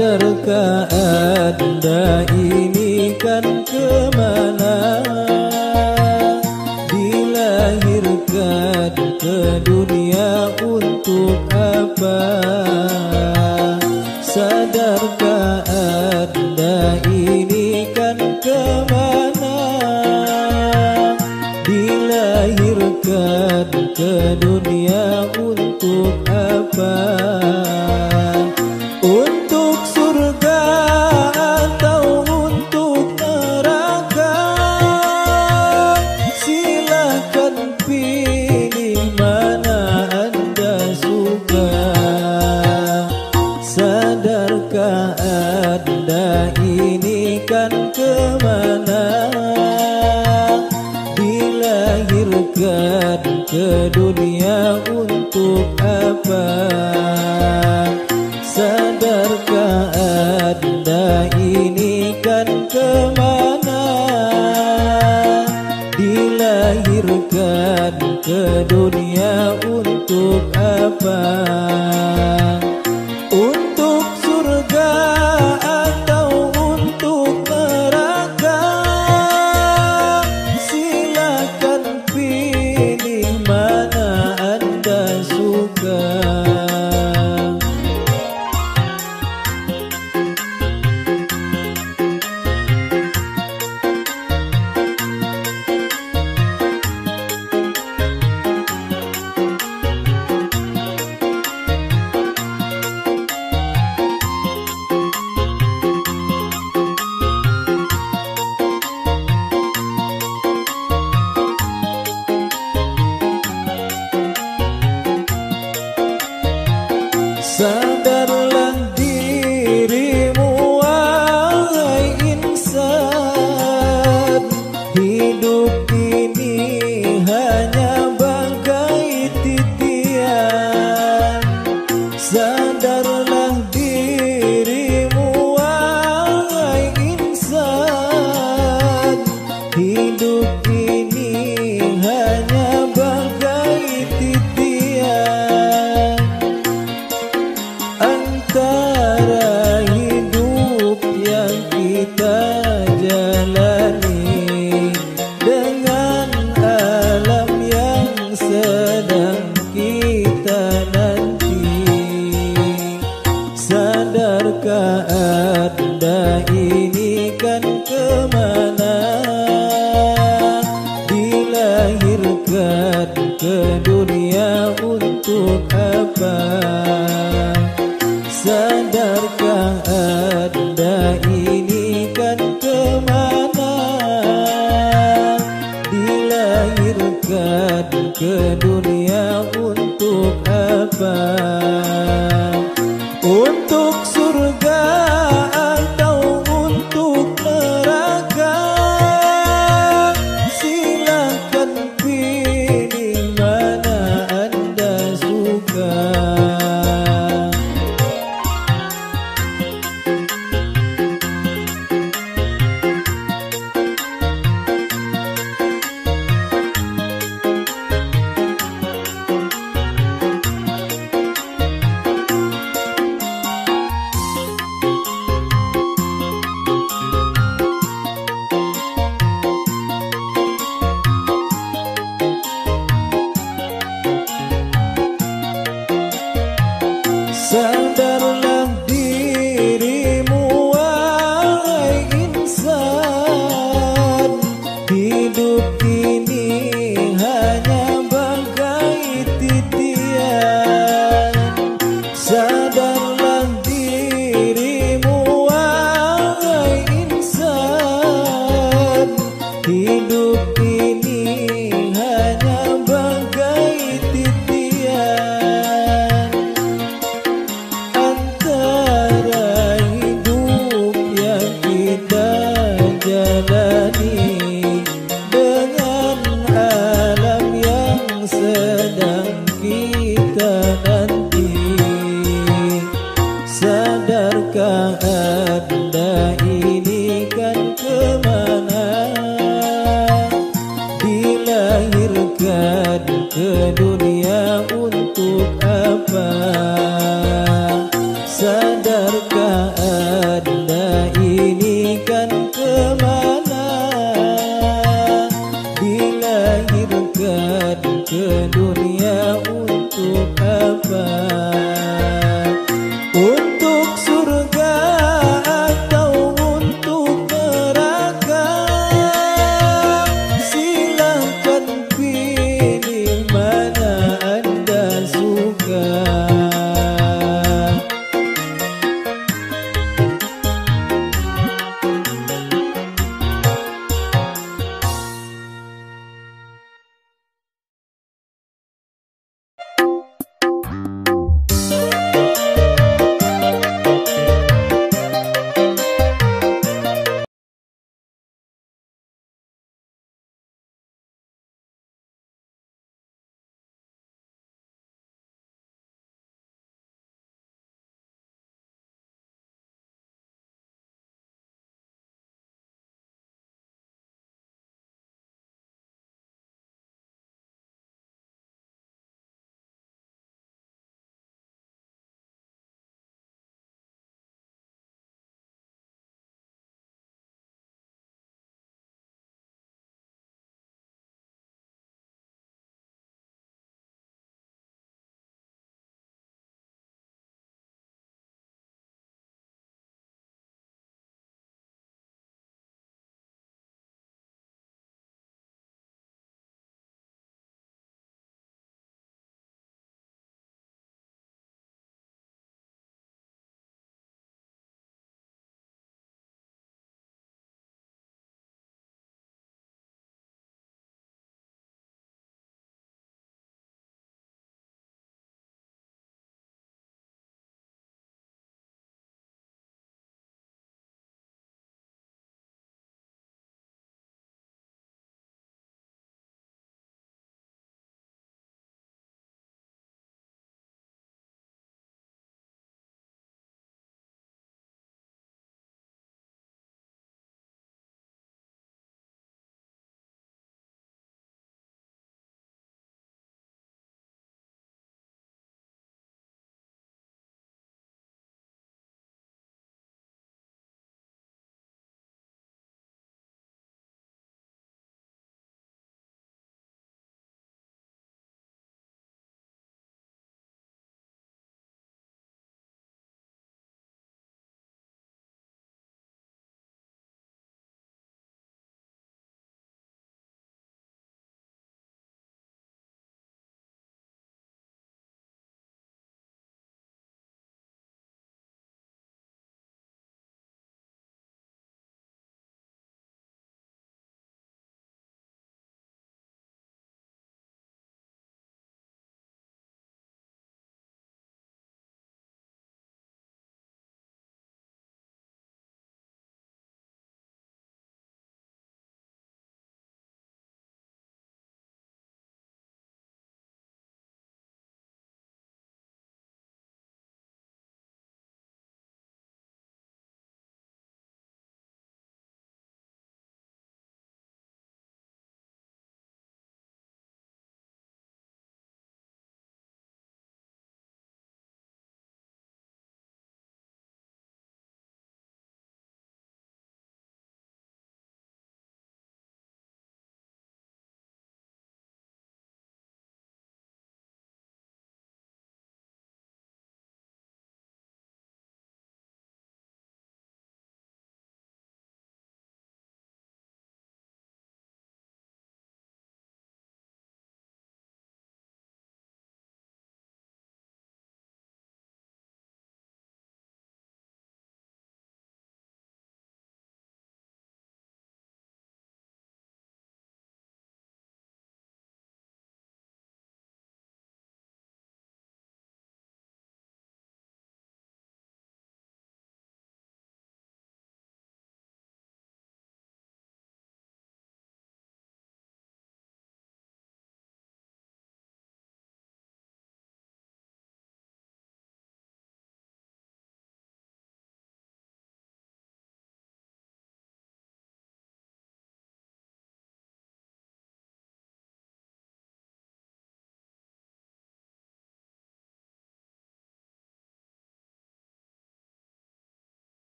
Sadarkah Anda ini kan kemana? Dilahirkan ke dunia untuk apa? Sadarkah Anda ini kan kemana? Dilahirkan ke dunia untuk apa? Untuk surga atau untuk neraka? Silakan pilih mana Anda suka. Sadarkah Anda ini kan kemana? Dilahirkan ke dunia untuk apa? Sadarkah Anda ini kan kemana? Dilahirkan ke dunia untuk apa? Untuk surga atau untuk neraka? Silakan pilih mana Anda suka. Sadarlah dirimu wahai insan, hidup ini hanya bagai titian. Sadarlah dirimu wahai insan, hidup ini hanya bagai titian. Antara hidup yang kita jalani dengan alam yang sedang kita nanti. Sadarkah Anda ini kan kemana? Dilahirkan ke dunia untuk apa? Sadarkah Anda ini kan kemana? Dilahirkan ke dunia untuk apa? Untuk surga atau untuk neraka? Silakan pilih mana Anda suka. Sadarlah dirimu wahai insan, hidup ini hanya bagai titian. Sadarlah dirimu wahai insan, hidup ini hanya bagai titian. Antara hidup yang kita jalani dengan alam yang sedang kita nanti. Sadarkah Anda ini kan kemana? Dilahirkan ke dunia untuk apa? Sadarkah Untuk surga atau untuk neraka, silahkan pilih mana Anda suka.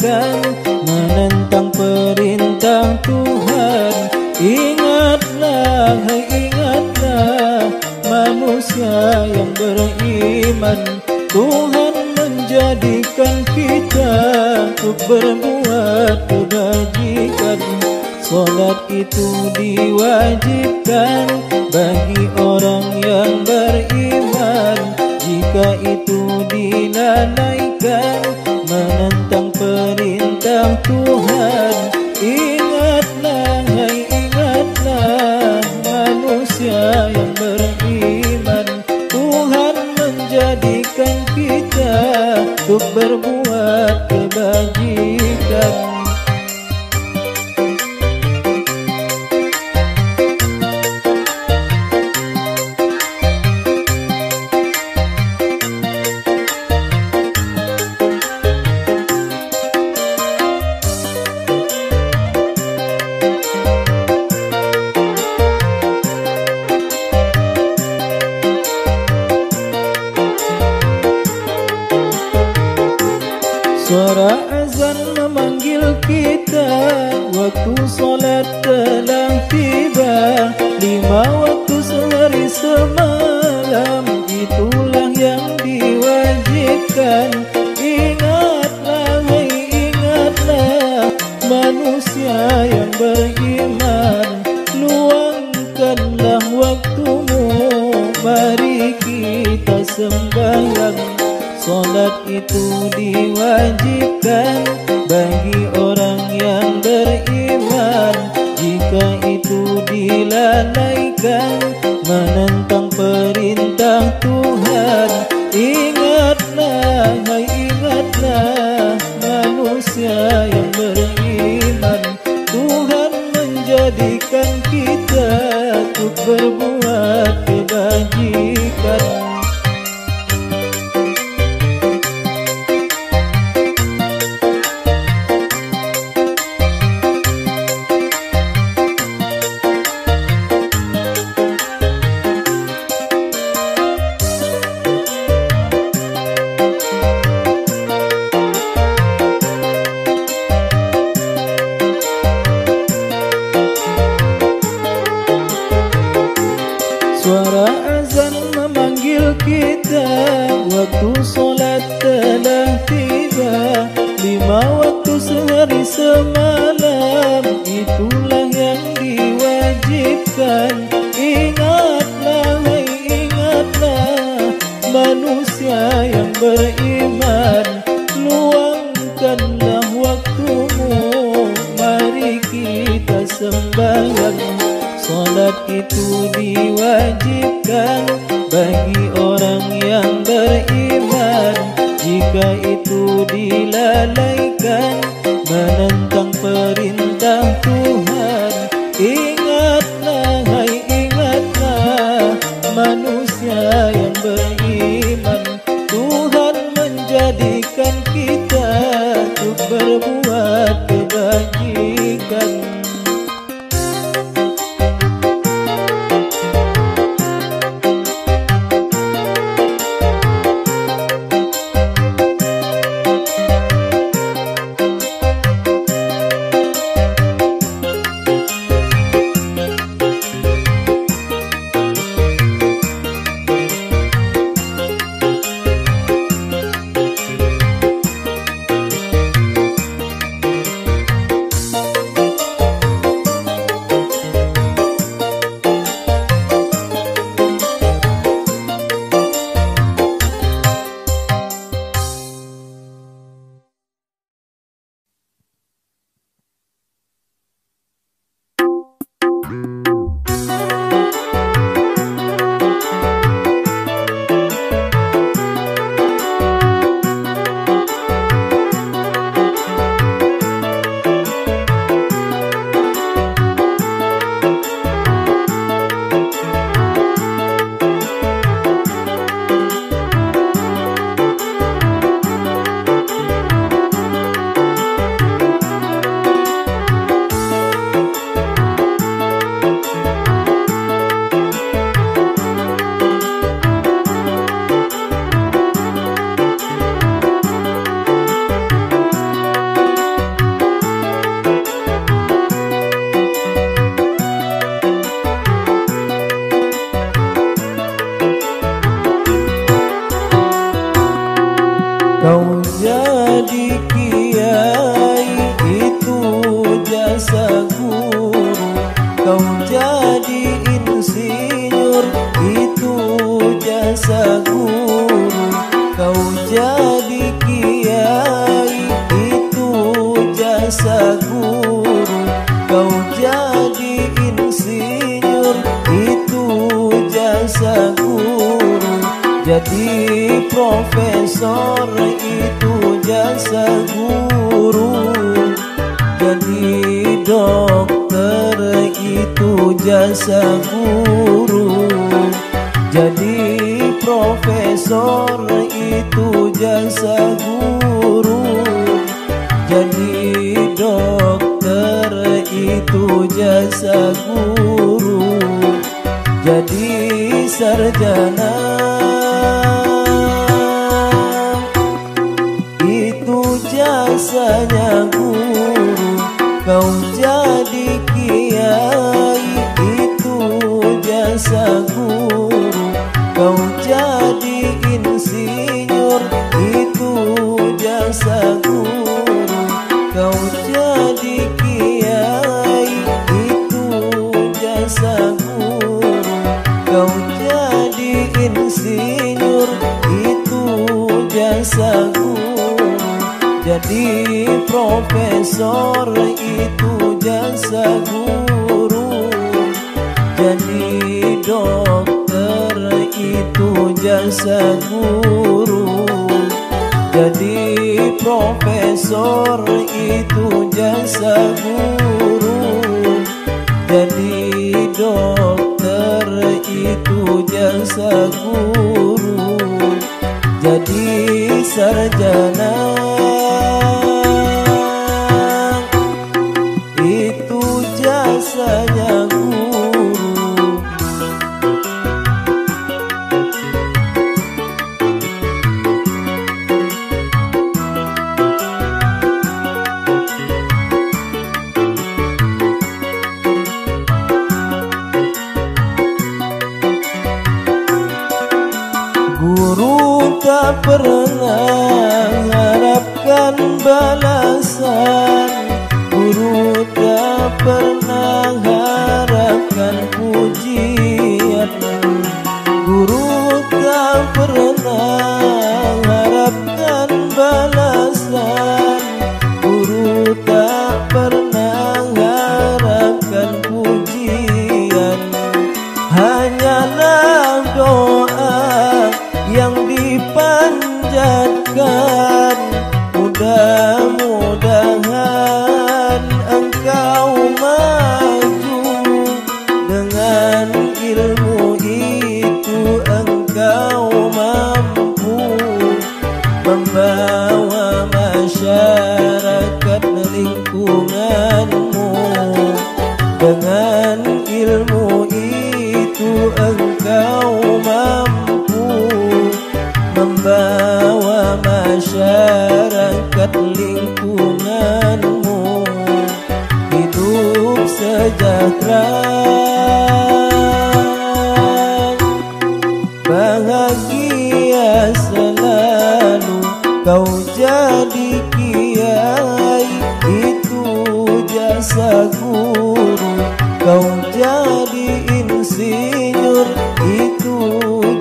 lalaikan, menentang perintah Tuhan. Ingatlah, hai ingatlah, manusia yang beriman, Tuhan menjadikan kita untuk berbuat kebajikan. Salat itu diwajibkan bagi orang yang beriman. Jika itu dilalaikan, menentang perintah Tuhan. Ingatlah, hai ingatlah, manusia yang beriman, Tuhan menjadikan kita untuk berbuat kebajikan. Suara azan memanggil kita, waktu solat telah tiba. 5 waktu sehari semalam, itulah yang diwajibkan. Ingatlah, hai ingatlah, manusia yang beriman, luangkanlah waktumu, mari kita sembahyang. Salat itu diwajibkan bagi orang yang beriman. Jika itu dilalaikan, menentang perintah Tuhan. Ingatlah, hai ingatlah, manusia yang beriman, Tuhan menjadikan kita untuk berbuat kebajikan. Suara azan memanggil kita, waktu solat telah tiba. 5 waktu sehari semalam, itulah yang diwajibkan. Ingatlah, hai ingatlah, manusia yang beriman, luangkanlah waktumu, mari kita sembahyang. Salat itu diwajibkan bagi orang yang beriman. Jika itu dilalaikan, menentang perintah Tuhan. Ingatlah, hai ingatlah, manusia yang beriman, Tuhan menjadikan kita untuk berbuat kebajikan. jasa guru, kau jadi insinyur itu jasa guru, jadi profesor itu jasa guru, jadi dokter itu jasa guru, jadi profesor itu jasa guru, jadi dokter itu jasa guru, jadi sarjana itu jasanya guru, kau jadi kiai itu jasa guru, kau jadi insinyur itu jasa guru, kau jadi kiai itu jasa guru, kau jadi insinyur itu jasa guru, jadi profesor itu jasa guru, jadi dokter itu jasa guru, jadi profesor itu jasa guru, jadi dokter itu jasa guru, jadi sarjana itu jasanya guru. Guru tak pernah harapkan balasan, guru tak pernah harapkan pujian, guru tak pernah harapkan balasan, guru tak pernah harapkan pujian, hanyalah doa yang dipanjatkan, mudah-mudahan engkau maju, dengan ilmu itu engkau mampu membawa masyarakat lingkunganmu, dengan ilmu itu engkau mampu membawa masyarakat lingkunganmu hidup sejahtera, bahagia selalu. Kau jadi kiai itu jasa guru, kau jadi insinyur itu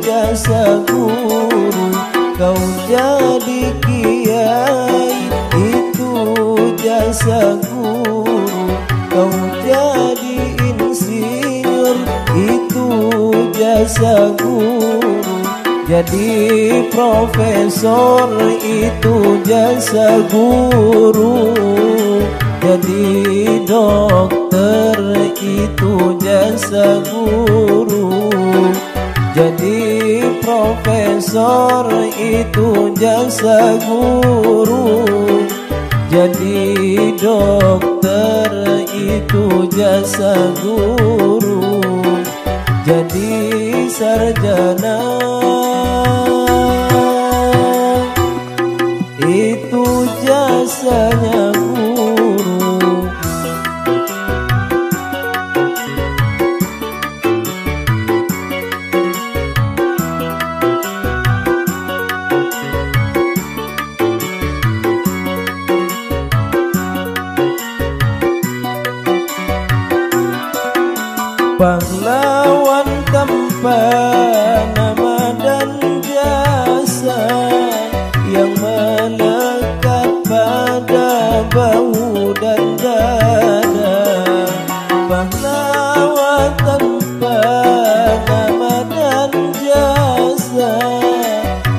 jasa guru, kau jadi kiai itu jasa guru, kau jadi insinyur itu jasa guru, jadi profesor itu jasa guru, jadi dokter itu jasa guru, jadi profesor itu jasa guru, jadi dokter itu jasa guru, jadi sarjana itu jasanya guru. Pahlawan tanpa nama dan jasa yang melekat pada bahu dan dada, pahlawan tanpa nama dan jasa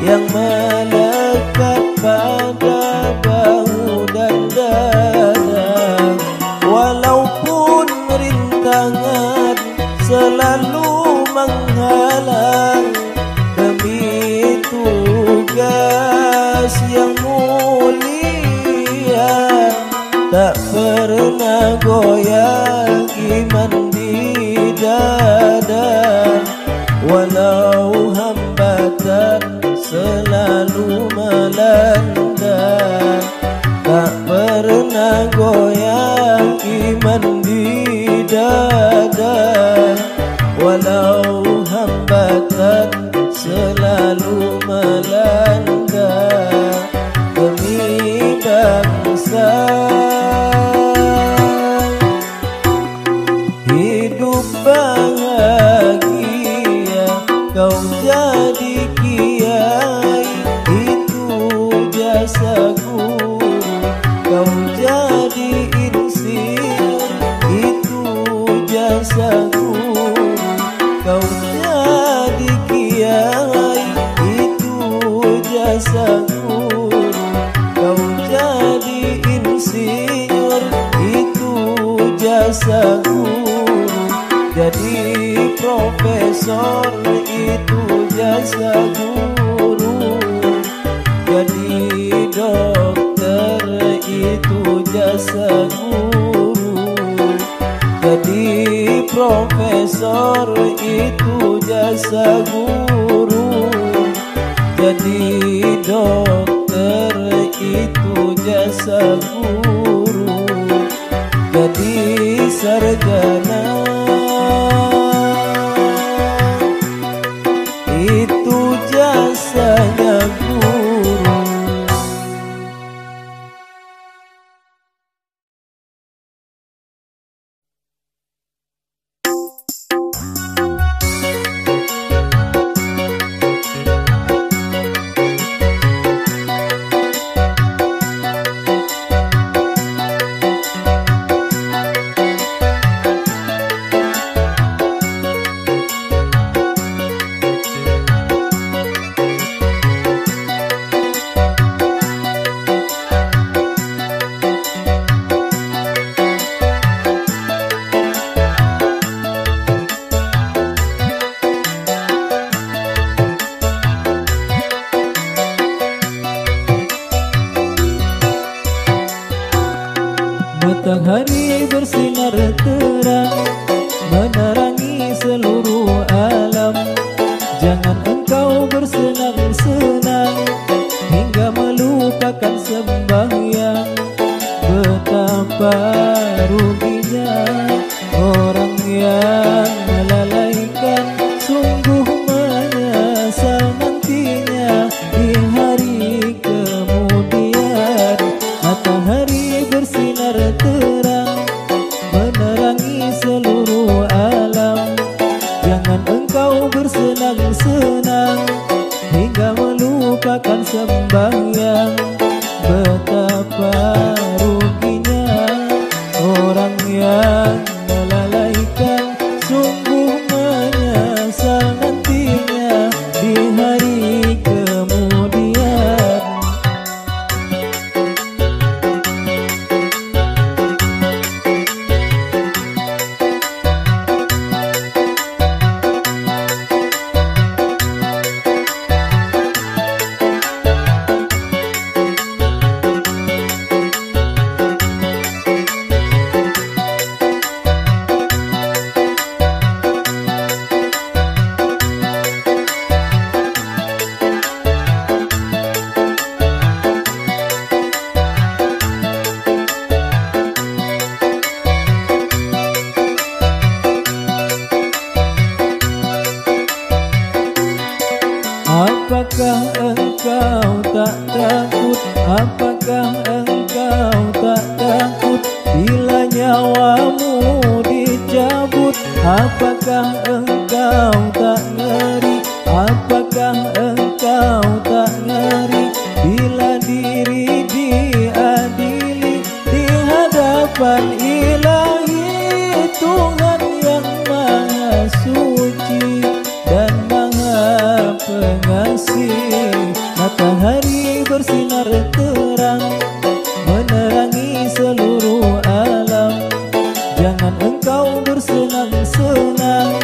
yang melekat pada bahu dan dada. Walaupun rintangan selalu menghalang, demi tugas yang mulia tak pernah goyah iman di dada. Walau hambatan selalu melanda, tak pernah goyah iman di dada. Walau hambatan selalu melanda, demi bangsa. Hidup bahagia kau jadi kiai, itu jasa guru. Kau jadi insinyur, itu jasa guru. Kau jadi kiai, itu jasa guru. Kau jadi insinyur, itu jasa guru. Jadi profesor, itu jasa guru. Jadi dokter, itu jasa guru. Jadi profesor, itu jasa guru. Jadi dokter, itu jasa guru. Jadi sarjana, itu jasanya guru. Matahari bersinar terang menerangi seluruh alam. Jangan engkau bersenang-senang hingga melupakan sembahyang. Betapa ruginya orang yang melalaikan, sungguh menyesal nantinya di hari kemudian. Matahari bersinar terang menerangi seluruh alam. Jangan engkau bersenang-senang hingga melupakan sembahyang. Betapa ruginya orang yang melalaikan, hadapan ilahi Tuhan yang maha suci dan maha pengasih. Matahari bersinar terang menerangi seluruh alam. Jangan engkau bersenang-senang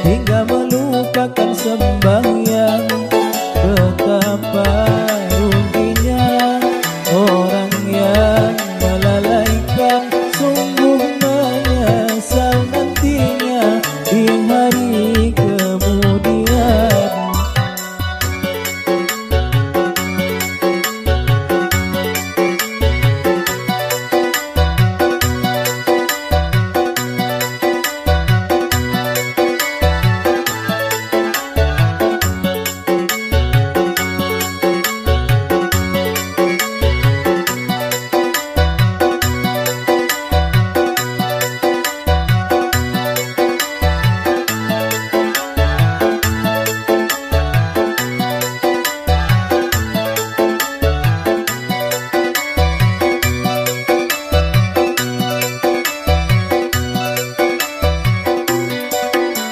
hingga melupakan sembahyang. Betapa ruginya orang yang melalaikan, sungguh menyesal nantinya di hari kemudian.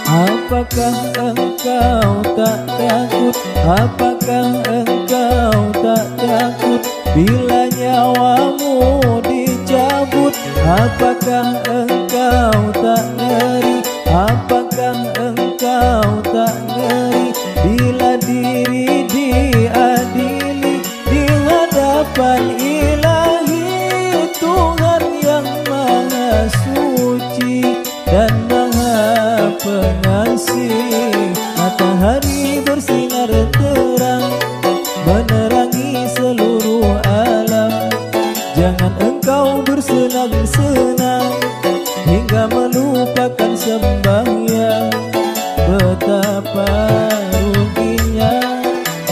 Apakah engkau tak takut? Apakah engkau tak takut bila nyawamu dicabut? Apakah engkau tak ngeri? Apakah engkau tak ngeri bila diri diadili di hadapan ilahi Tuhan yang maha suci dan maha pengasih. Matahari bersinar terang menerangi seluruh alam. Jangan engkau bersenang-senang hingga melupakan sembahyang. Betapa ruginya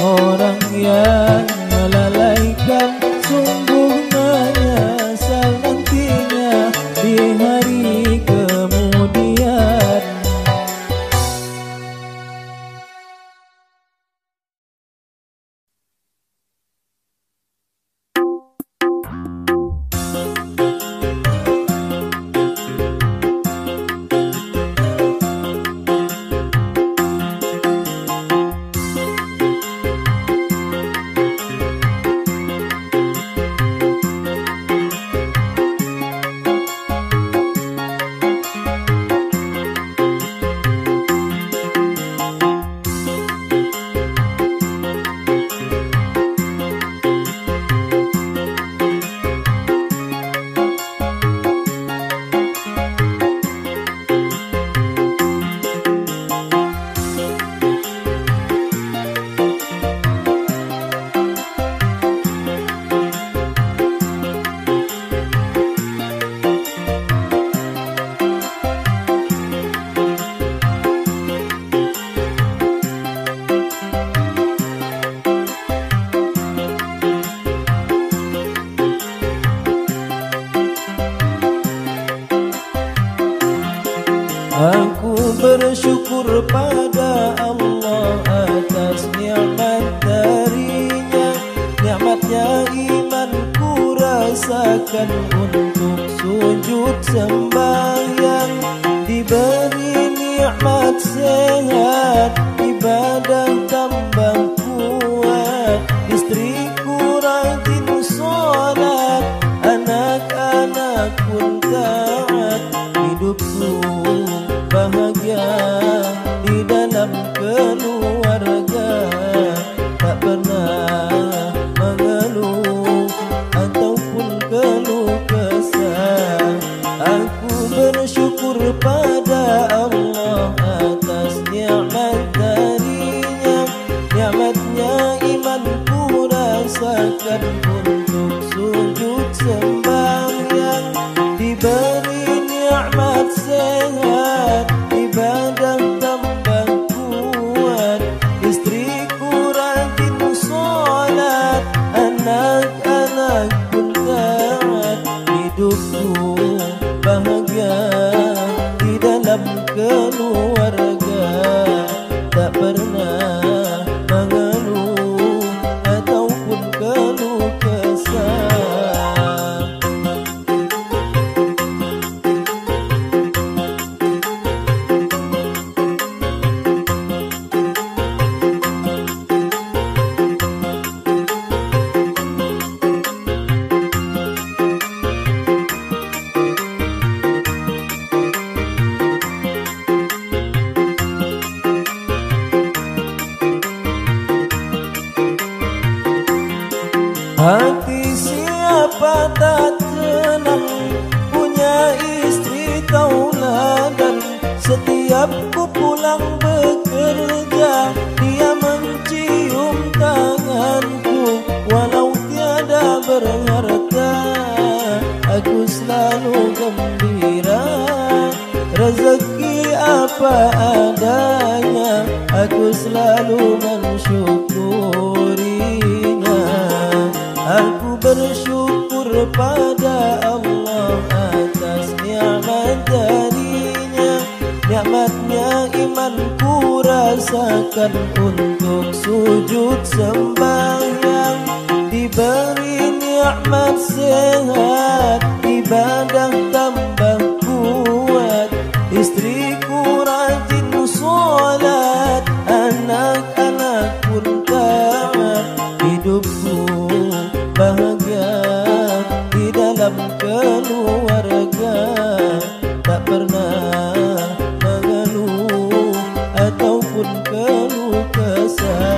orang yang melalaikan, sungguh menyesal nantinya di hari kemudian. Aku bersyukur pada Allah atas nikmat darinya. Nikmatnya iman ku rasakan untuk sujud sembahyang. Diberi nikmat sehat, ibadah tambah kuat. Istriku rajin sholat, anak-anak pun taat. Hidupku bahagia di dalam keluarga, tak pernah mengeluh ataupun keluh kesah. Aku bersyukur pada Allah atas nikmat darinya. Nikmatnya iman ku rasakan untuk sujud sembahyang. Diberi nikmat sehat, ibadah tambah kuat. Istriku rajin sholat, anak-anak pun taat. Hidupku bahagia di dalam keluarga, tak pernah mengeluh ataupun keluh kesah. Setiap ku pulang bekerja, dia mencium tanganku. Walau tiada berharta, aku selalu gembira. Rezeki apa adanya, aku selalu mensyukurinya. Aku bersyukur pada Allah atas nikmat darinya. Nikmatnya iman ku rasakan untuk sujud sembahyang. Diberi nikmat sehat, ibadah tambah kuat. Istriku rajin sholat, anak-anak pun taat. Hidupku bahagia di dalam keluarga, tak pernah mengeluh ataupun keluh kesah.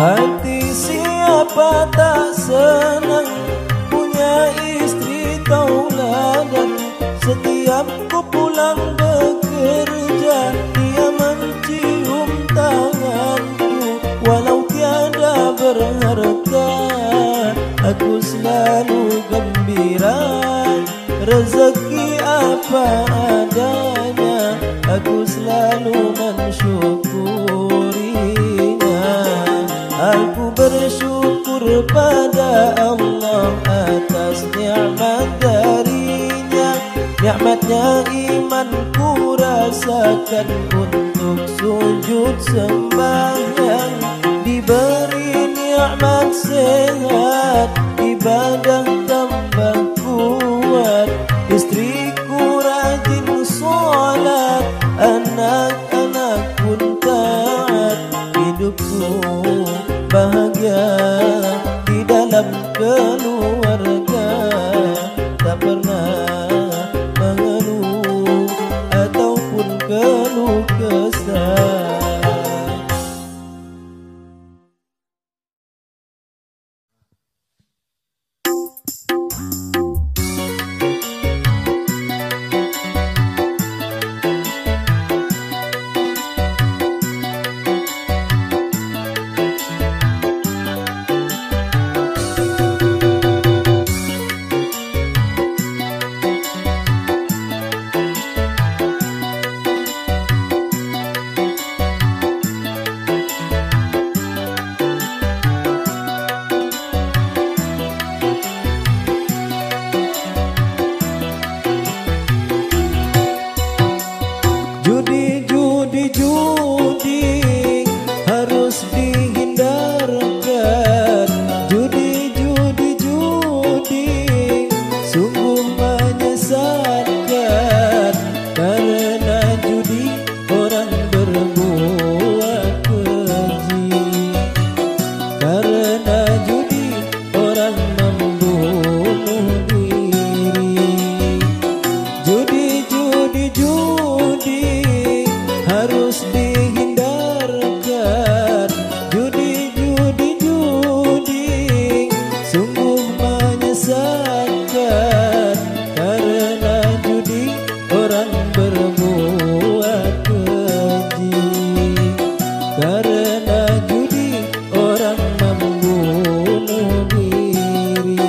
Hati siapa tak senang punya istri tauladan. Setiap ku pulang bekerja, dia mencium tanganku. Walau tiada berharta, aku selalu gembira. Rezeki apa adanya, aku selalu mensyukurinya. Aku bersyukur pada Allah atas nikmat darinya. Nikmatnya iman ku rasakan untuk sujud sembahyang. Diberi nikmat sehat, ibadah tambah kuat. Istriku rajin sholat, anak-anak pun taat. Hidupku bahagia di dalam keluarga, tak pernah mengeluh ataupun keluh kesah. Judi harus dihindarkan. Judi sungguh menyesatkan. Karena judi orang berbuat keji. Karena judi orang membunuh diri. Judi harus dihindarkan. Judi sungguh menyesatkan. Karena judi orang berbuat keji. Karena judi orang membunuh diri.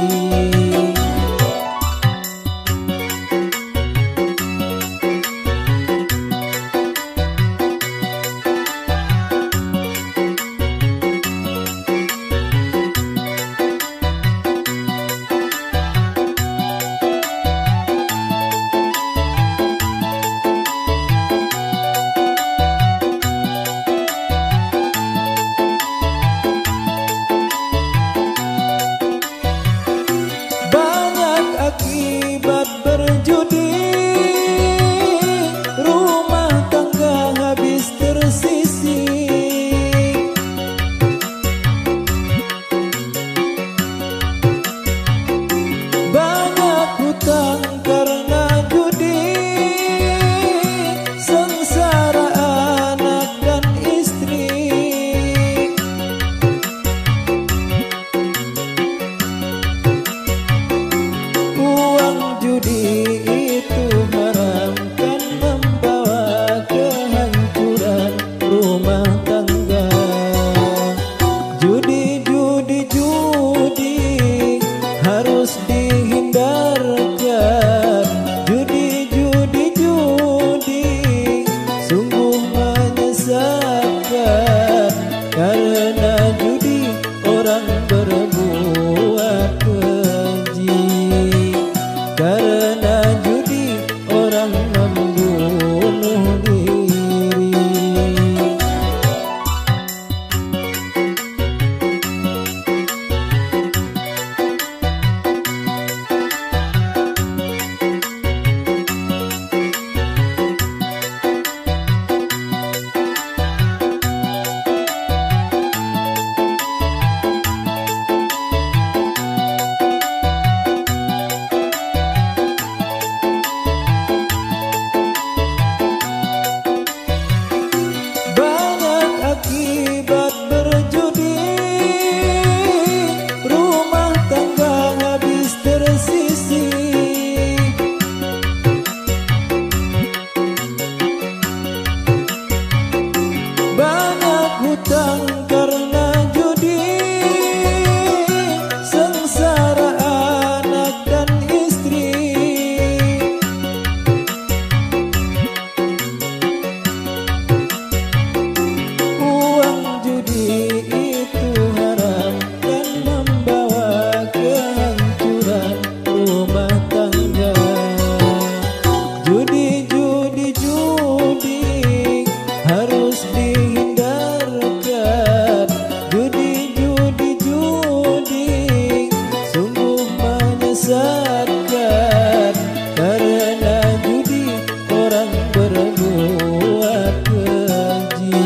berbuat keji.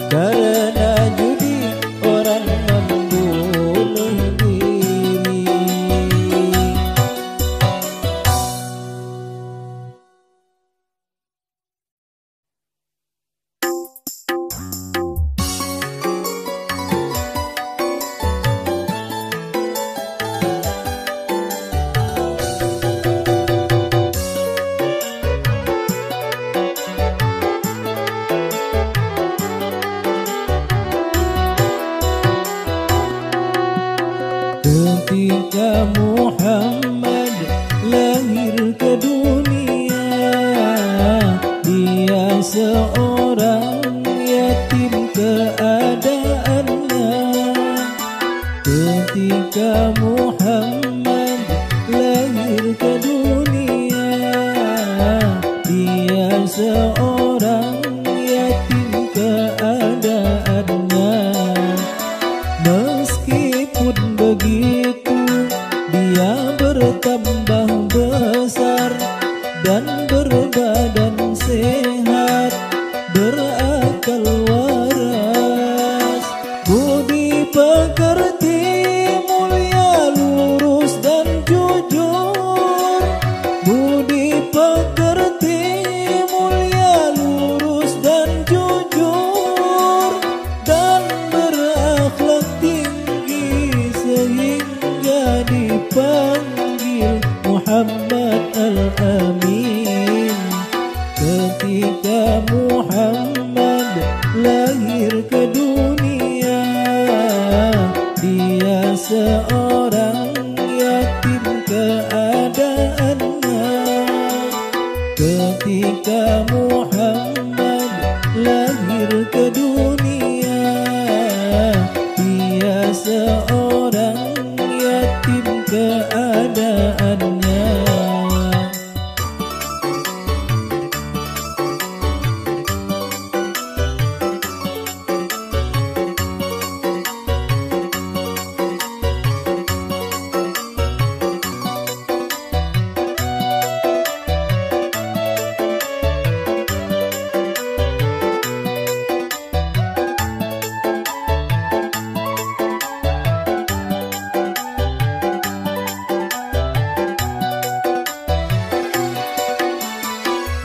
Karena judi orang membunuh diri. Ketika Muhammad lahir ke dunia, dia seorang yatim keadaannya. Ketika Muhammad lahir ke dunia, dia seorang yatim keadaannya. Meskipun begitu, dia bertambah besar dan berbadan sehat, berakal waras, budi pekerti, mulia, lurus dan jujur. Budi pekerti, mulia, lurus dan jujur, dan berakhlak tinggi sehingga dipanggil Muhammad Al-Amin. Ketika Muhammad lahir ke dunia, dia seorang yatim keadaannya. Ketika Muhammad lahir ke dunia, dia seorang yatim keadaannya.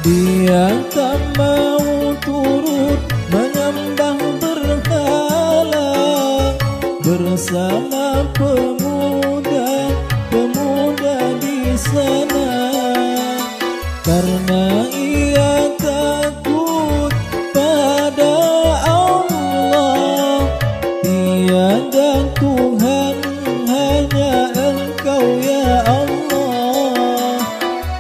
Dia tak mau turut menyembah berhala bersama pemuda-pemuda di sana, karena ia takut pada Allah. Tiada Tuhan, hanya Engkau ya Allah,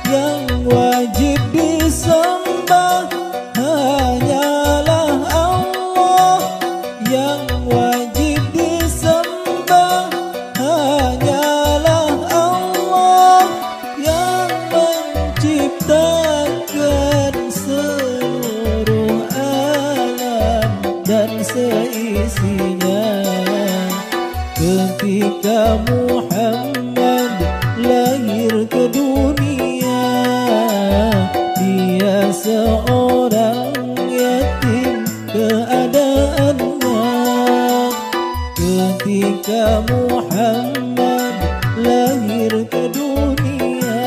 yang wajib disembah hanyalah Allah, yang wajib disembah hanyalah Allah, yang menciptakan seluruh alam dan seisinya. Ketika Muhammad lahir ke dunia, dia seorang yatim keadaannya. Ketika Muhammad lahir ke dunia,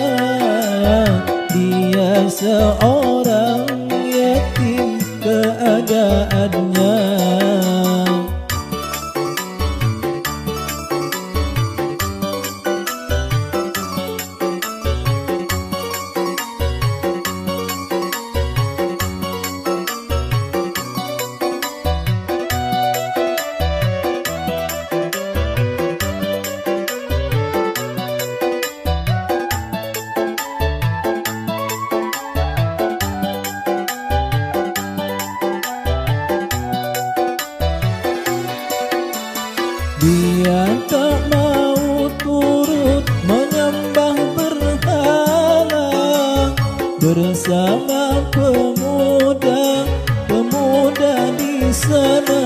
dia seorang yatim keadaannya. Dia tak mau turut menyembah berhala bersama pemuda-pemuda di sana,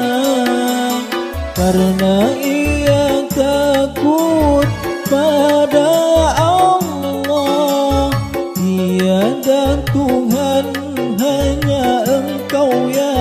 karena ia takut pada Allah. Tiada Tuhan, hanya Engkau yang